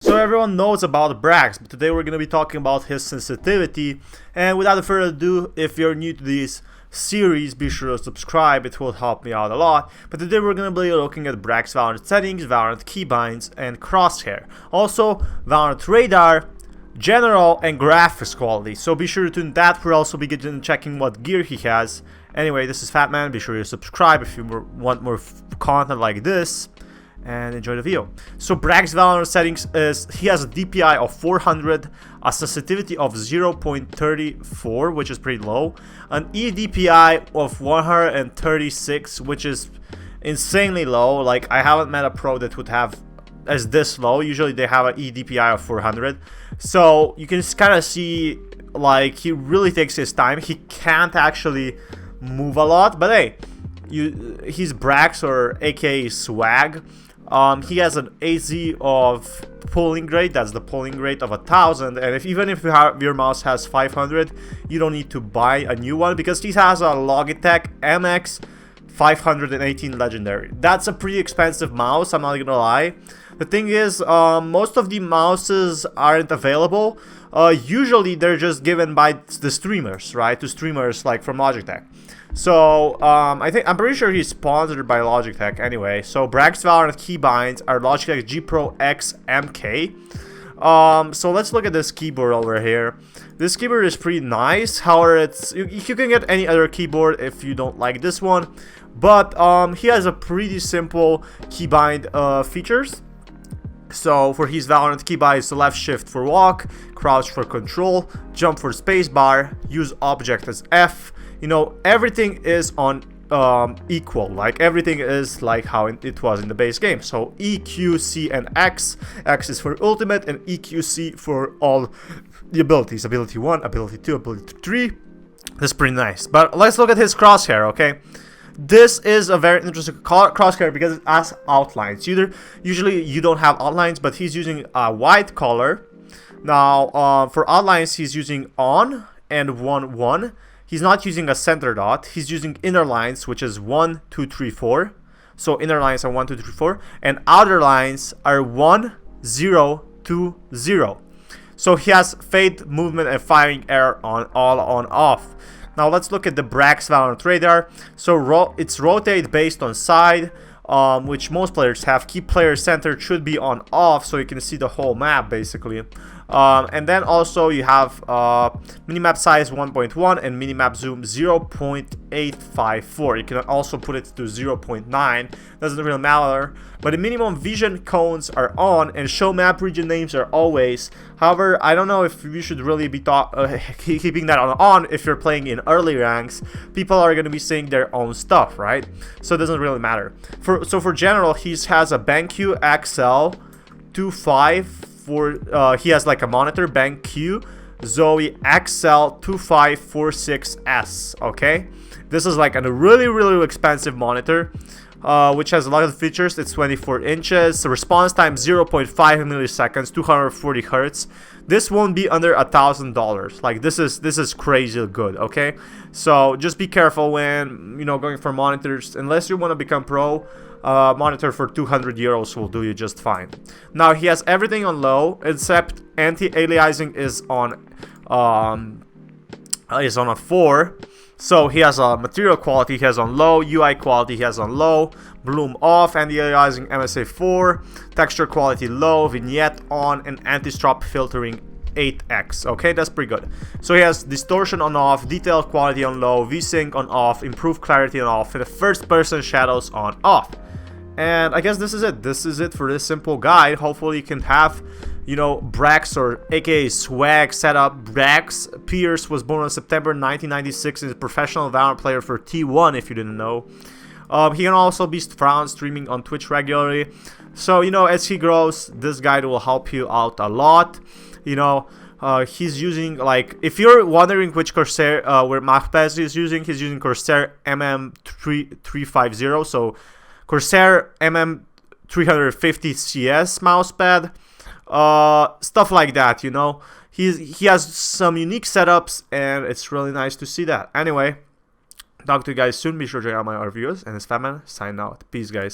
So everyone knows about Brax, but today we're going to be talking about his sensitivity. And without further ado, if you're new to this series, be sure to subscribe, it will help me out a lot. But today we're going to be looking at Brax Valorant Settings, Valorant Keybinds, and Crosshair. Also, Valorant Radar, General, and Graphics Quality. So be sure to tune that. We'll also be checking what gear he has. Anyway, this is Fatman. Be sure to subscribe if you want more content like this. And enjoy the video. So Brax Valorant Settings he has a DPI of 400, a sensitivity of 0.34, which is pretty low, an eDPI of 136, which is insanely low. Like, I haven't met a pro that would have as this low. Usually they have an eDPI of 400. So you can kind of see, like, he really takes his time. He can't actually move a lot, but hey, he's Brax, or aka Swag. He has an AZ of polling rate, that's the polling rate of 1000, and even if your mouse has 500, you don't need to buy a new one because he has a Logitech MX 518 Legendary. That's a pretty expensive mouse, I'm not gonna lie. The thing is, most of the mouses aren't available. Usually they're just given by the streamers, right? To streamers like from Logitech. So I'm pretty sure he's sponsored by Logitech anyway. So Brax Valorant Keybinds are Logitech G Pro X MK. So let's look at this keyboard over here. This keyboard is pretty nice. However, you can get any other keyboard if you don't like this one. But he has a pretty simple keybind features. So for his Valorant keybind, it's left shift for walk, crouch for control, jump for spacebar, use object as F. You know, everything is on equal, like everything is like how it was in the base game. So E, Q, C, and X. X is for ultimate, and EQC for all the abilities. Ability 1, ability 2, ability 3. That's pretty nice. But let's look at his crosshair, okay? This is a very interesting crosshair because it has outlines. Usually you don't have outlines, but he's using a white color. Now, for outlines, he's using on and 1, 1. He's not using a center dot. He's using inner lines, which is 1, 2, 3, 4. So inner lines are 1, 2, 3, 4. And outer lines are 1, 0, 2, 0. So he has fade, movement, and firing error all on off. Now let's look at the Brax Valorant Radar. So it's rotate based on side, which most players have. Keep player center should be on off, so you can see the whole map basically. And then also you have minimap size 1.1 and minimap zoom 0.854. You can also put it to 0.9. Doesn't really matter. But the minimum vision cones are on, and show map region names are always. However, I don't know if you should really be keeping that on if you're playing in early ranks. People are going to be saying their own stuff, right? So it doesn't really matter. So for general, he has a BenQ XL 25. He has like a monitor, BenQ Zoe XL 2546S. Okay, this is like a really expensive monitor, which has a lot of features. It's 24 inches, response time 0.5 milliseconds, 240 hertz. This won't be under $1,000. Like, this is crazy good. Okay, so just be careful when going for monitors, unless you want to become pro. Monitor for 200 euros will do you just fine. Now he has everything on low except anti-aliasing is on a 4. So he has a material quality, he has on low, UI quality he has on low, bloom off, anti-aliasing MSA 4, texture quality low, vignette on, and anti-strop filtering 8x. Okay, that's pretty good. So he has distortion on off, detail quality on low, VSync on off, improved clarity on off, and the first person shadows on off. And I guess this is it. This is it for this simple guide. Hopefully you can have, Brax, or aka Swag, set up. Brax Pierce was born on September 1996 and is a professional Valorant player for T1, if you didn't know. He can also be found streaming on Twitch regularly. So, as he grows, this guide will help you out a lot. He's using, like, if you're wondering which Corsair, where mousepad is using, he's using Corsair MM350. So Corsair MM350 CS mousepad, stuff like that. He has some unique setups, and it's really nice to see that. Anyway, talk to you guys soon. Be sure to check out my reviews, and it's Fatman signing out. Peace, guys.